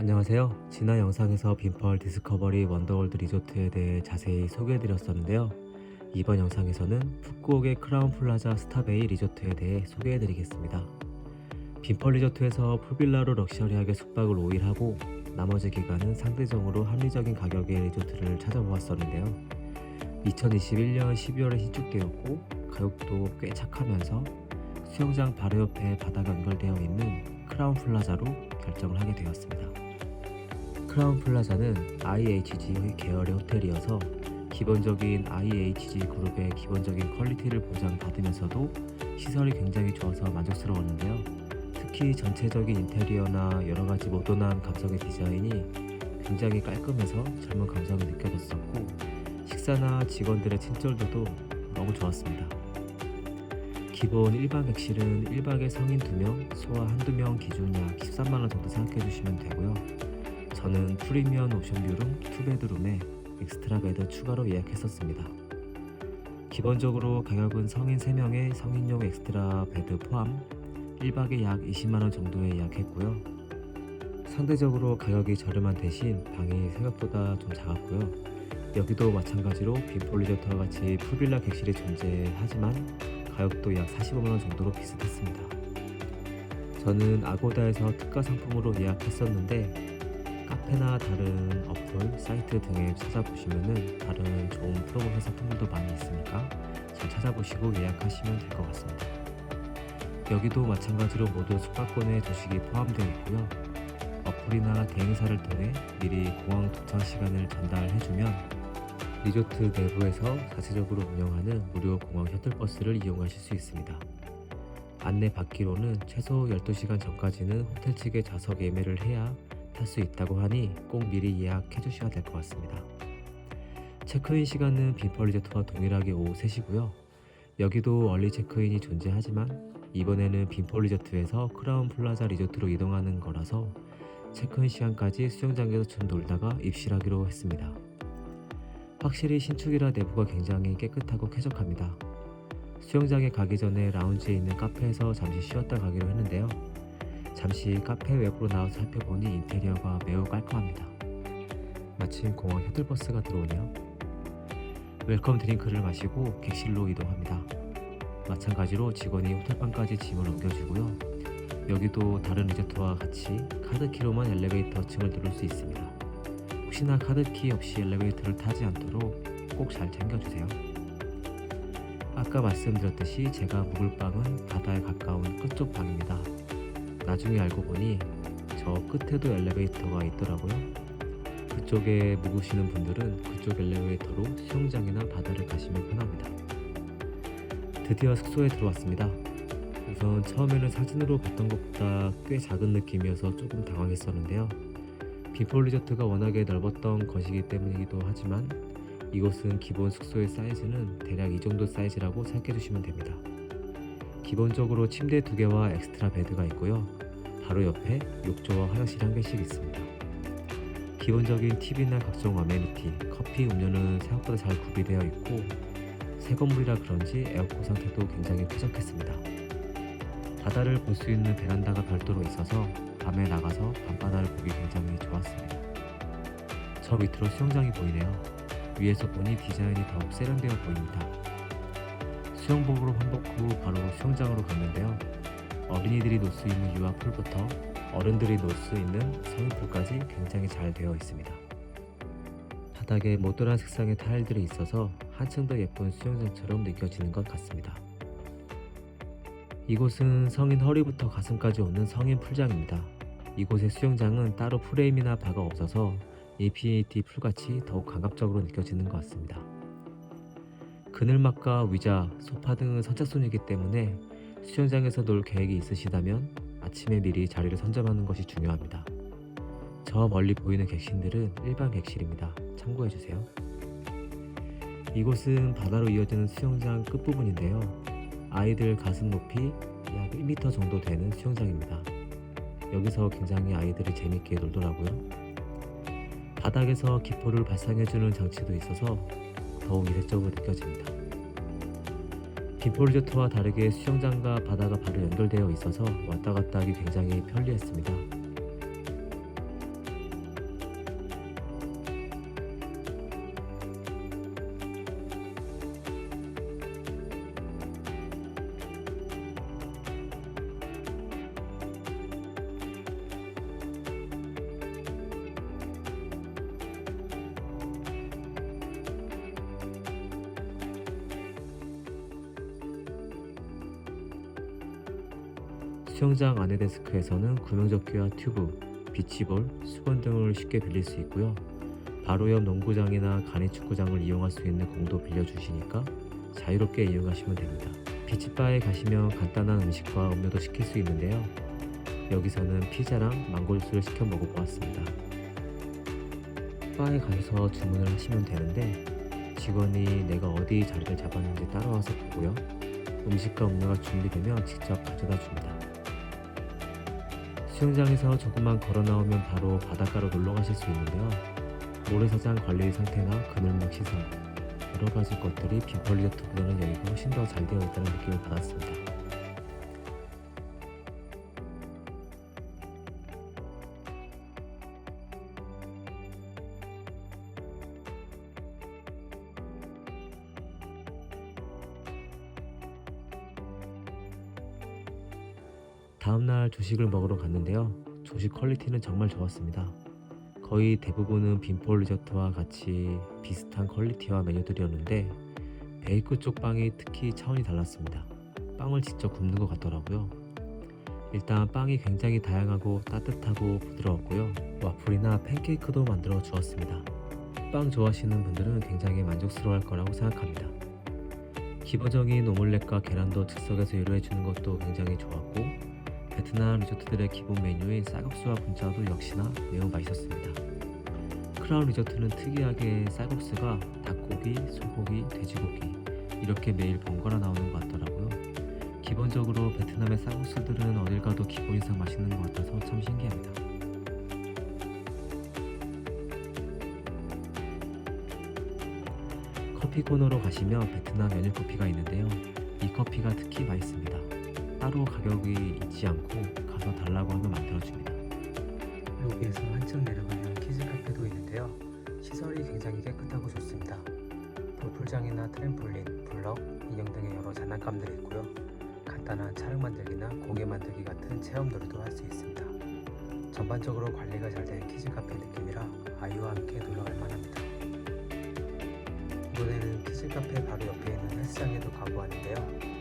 안녕하세요. 지난 영상에서 빈펄 디스커버리 원더월드 리조트에 대해 자세히 소개해드렸었는데요. 이번 영상에서는 푸꾸옥의 크라운 플라자 스타베이 리조트에 대해 소개해드리겠습니다. 빈펄 리조트에서 풀빌라로 럭셔리하게 숙박을 5일 하고 나머지 기간은 상대적으로 합리적인 가격의 리조트를 찾아보았었는데요. 2021년 12월에 신축되었고 가격도 꽤 착하면서 수영장 바로 옆에 바다가 연결되어 있는 크라운 플라자로 결정을 하게 되었습니다. 크라운 플라자는 IHG 계열의 호텔이어서 기본적인 IHG 그룹의 기본적인 퀄리티를 보장받으면서도 시설이 굉장히 좋아서 만족스러웠는데요. 특히 전체적인 인테리어나 여러가지 모던한 감성의 디자인이 굉장히 깔끔해서 젊은 감성이 느껴졌었고, 식사나 직원들의 친절도도 너무 좋았습니다. 기본 1박 객실은 1박에 성인 2명, 소아 한두 명 기준 약 13만원 정도 생각해 주시면 되고요. 저는 프리미엄 옵션뷰룸 2베드룸에 엑스트라 베드 추가로 예약했었습니다. 기본적으로 가격은 성인 3명에 성인용 엑스트라 베드 포함 1박에 약 20만원 정도에 예약했고요. 상대적으로 가격이 저렴한 대신 방이 생각보다 좀 작았고요. 여기도 마찬가지로 빈펄 리조트와 같이 풀빌라 객실이 존재하지만 가격도 약 45만원 정도로 비슷했습니다. 저는 아고다에서 특가 상품으로 예약했었는데 카페나 다른 어플, 사이트 등에 찾아보시면은 다른 좋은 프로모션 상품들도 많이 있으니까 잘 찾아보시고 예약하시면 될 것 같습니다. 여기도 마찬가지로 모두 숙박권에 조식이 포함되어 있고요. 어플이나 대행사를 통해 미리 공항 도착 시간을 전달해주면 리조트 내부에서 자체적으로 운영하는 무료 공항 셔틀버스를 이용하실 수 있습니다. 안내 받기로는 최소 12시간 전까지는 호텔 측에 좌석 예매를 해야 탈 수 있다고 하니 꼭 미리 예약해 주셔야 될 것 같습니다. 체크인 시간은 빈펄 리조트와 동일하게 오후 3시고요. 여기도 얼리 체크인이 존재하지만 이번에는 빈펄 리조트에서 크라운 플라자 리조트로 이동하는 거라서 체크인 시간까지 수영장에서 좀 놀다가 입실하기로 했습니다. 확실히 신축이라 내부가 굉장히 깨끗하고 쾌적합니다. 수영장에 가기 전에 라운지에 있는 카페에서 잠시 쉬었다 가기로 했는데요. 잠시 카페 외부로 나와서 살펴보니 인테리어가 매우 깔끔합니다. 마침 공항 셔틀버스가 들어오네요. 웰컴 드링크를 마시고 객실로 이동합니다. 마찬가지로 직원이 호텔방까지 짐을 옮겨주고요. 여기도 다른 리조트와 같이 카드키로만 엘리베이터 층을 누를 수 있습니다. 혹시나 카드키 없이 엘리베이터를 타지 않도록 꼭 잘 챙겨주세요. 아까 말씀드렸듯이 제가 묵을 방은 바다에 가까운 끝쪽 방입니다. 나중에 알고 보니 저 끝에도 엘리베이터가 있더라고요. 그쪽에 묵으시는 분들은 그쪽 엘리베이터로 수영장이나 바다를 가시면 편합니다. 드디어 숙소에 들어왔습니다. 우선 처음에는 사진으로 봤던 것보다 꽤 작은 느낌이어서 조금 당황했었는데요. 빈펄 리조트가 워낙에 넓었던 것이기 때문이기도 하지만 이곳은 기본 숙소의 사이즈는 대략 이 정도 사이즈라고 생각해 주시면 됩니다. 기본적으로 침대 2개와 엑스트라 베드가 있고요. 바로 옆에 욕조와 화장실이 1개씩 있습니다. 기본적인 TV나 각종 어메니티, 커피, 음료는 생각보다 잘 구비되어 있고 새 건물이라 그런지 에어컨 상태도 굉장히 쾌적했습니다. 바다를 볼 수 있는 베란다가 별도로 있어서 밤에 나가서 밤바다를 보기 굉장히 좋았습니다. 저 밑으로 수영장이 보이네요. 위에서 보니 디자인이 더욱 세련되어 보입니다. 수영복으로 환복 후 바로 수영장으로 갔는데요. 어린이들이 놀 수 있는 유아풀부터 어른들이 놀 수 있는 성인풀까지 굉장히 잘 되어 있습니다. 바닥에 모던한 색상의 타일들이 있어서 한층 더 예쁜 수영장처럼 느껴지는 것 같습니다. 이곳은 성인 허리부터 가슴까지 오는 성인 풀장입니다. 이곳의 수영장은 따로 프레임이나 바가 없어서 인피니티 풀같이 더욱 감각적으로 느껴지는 것 같습니다. 그늘막과 의자, 소파 등은 선착순이기 때문에 수영장에서 놀 계획이 있으시다면 아침에 미리 자리를 선점하는 것이 중요합니다. 저 멀리 보이는 객실들은 일반 객실입니다. 참고해주세요. 이곳은 바다로 이어지는 수영장 끝부분인데요. 아이들 가슴 높이 약 1m 정도 되는 수영장입니다. 여기서 굉장히 아이들이 재밌게 놀더라고요. 바닥에서 기포를 발산해주는 장치도 있어서 더욱 이색적으로 느껴집니다. 빈펄 리조트와 다르게 수영장과 바다가 바로 연결되어 있어서 왔다 갔다 하기 굉장히 편리했습니다. 수영장 안내 데스크에서는 구명조끼와 튜브, 비치볼, 수건 등을 쉽게 빌릴 수 있고요. 바로 옆 농구장이나 간이축구장을 이용할 수 있는 공도 빌려주시니까 자유롭게 이용하시면 됩니다. 비치바에 가시면 간단한 음식과 음료도 시킬 수 있는데요. 여기서는 피자랑 망고 주스를 시켜 먹어보았습니다. 바에 가셔서 주문을 하시면 되는데 직원이 내가 어디 자리를 잡았는지 따라와서 보고요. 음식과 음료가 준비되면 직접 가져다 줍니다. 수영장에서 조금만 걸어 나오면 바로 바닷가로 놀러 가실 수 있는데요. 모래사장 관리 상태나 그늘목 시설, 여러 가지 것들이 빈펄 리조트보다는 여기가 훨씬 더 잘 되어 있다는 느낌을 받았습니다. 다음날 조식을 먹으러 갔는데요. 조식 퀄리티는 정말 좋았습니다. 거의 대부분은 빈폴 리조트와 같이 비슷한 퀄리티와 메뉴들이었는데 베이크 쪽 빵이 특히 차원이 달랐습니다. 빵을 직접 굽는 것 같더라고요. 일단 빵이 굉장히 다양하고 따뜻하고 부드러웠고요. 와플이나 팬케이크도 만들어 주었습니다. 빵 좋아하시는 분들은 굉장히 만족스러워할 거라고 생각합니다. 기본적인 오믈렛과 계란도 즉석에서 요리해 주는 것도 굉장히 좋았고 베트남 리조트들의 기본 메뉴인 쌀국수와 분짜도 역시나 매우 맛있었습니다. 크라운 리조트는 특이하게 쌀국수가 닭고기, 소고기, 돼지고기 이렇게 매일 번갈아 나오는 것 같더라고요. 기본적으로 베트남의 쌀국수들은 어딜 가도 기본 이상 맛있는 것 같아서 참 신기합니다. 커피 코너로 가시면 베트남 연유 커피가 있는데요. 이 커피가 특히 맛있습니다. 따로 가격이 있지 않고 가서 달라고 하면 만들어줍니다. 여기에서 한층 내려가면 키즈 카페도 있는데요. 시설이 굉장히 깨끗하고 좋습니다. 볼풀장이나 트램폴린, 블럭, 인형 등의 여러 장난감들이 있고요. 간단한 차량 만들기나 고개 만들기 같은 체험놀이도 할 수 있습니다. 전반적으로 관리가 잘 된 키즈 카페 느낌이라 아이와 함께 놀러갈 만합니다. 이번에는 키즈 카페 바로 옆에 있는 헬스장에도 가고 하는데요.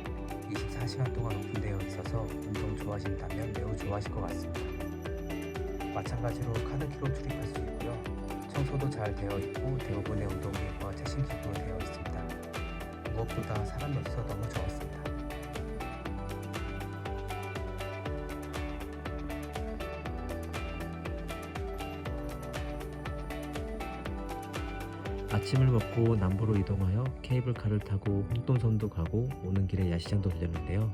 24시간 동안 오픈되어 있어서 운동 좋아하신다면 매우 좋아하실 것 같습니다. 마찬가지로 카드키로 출입할 수 있고요. 청소도 잘 되어 있고 대부분의 운동기구와 최신기구로 되어 있습니다. 무엇보다 사람이 없어서 너무 좋았습니다. 아침을 먹고 남부로 이동하여 케이블카를 타고 홍동섬도 가고 오는 길에 야시장도 들렸는데요.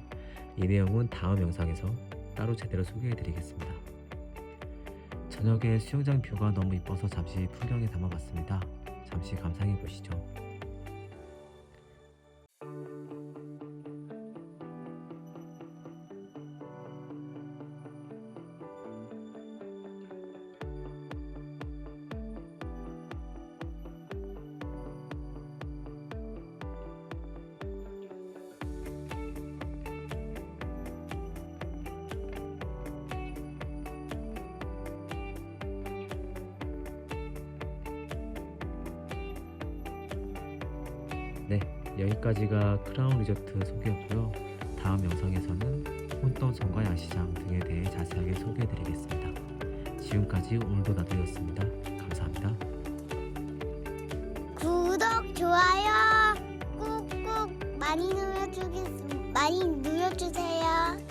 이 내용은 다음 영상에서 따로 제대로 소개해드리겠습니다. 저녁에 수영장 뷰가 너무 이뻐서 잠시 풍경에 담아봤습니다. 잠시 감상해 보시죠. 네, 여기까지가 크라운 리조트 소개였고요. 다음 영상에서는 혼돈섬과 야시장 등에 대해 자세하게 소개해드리겠습니다. 지금까지 오늘도 나들이었습니다. 감사합니다. 구독, 좋아요 꾹꾹 많이 눌러주세요.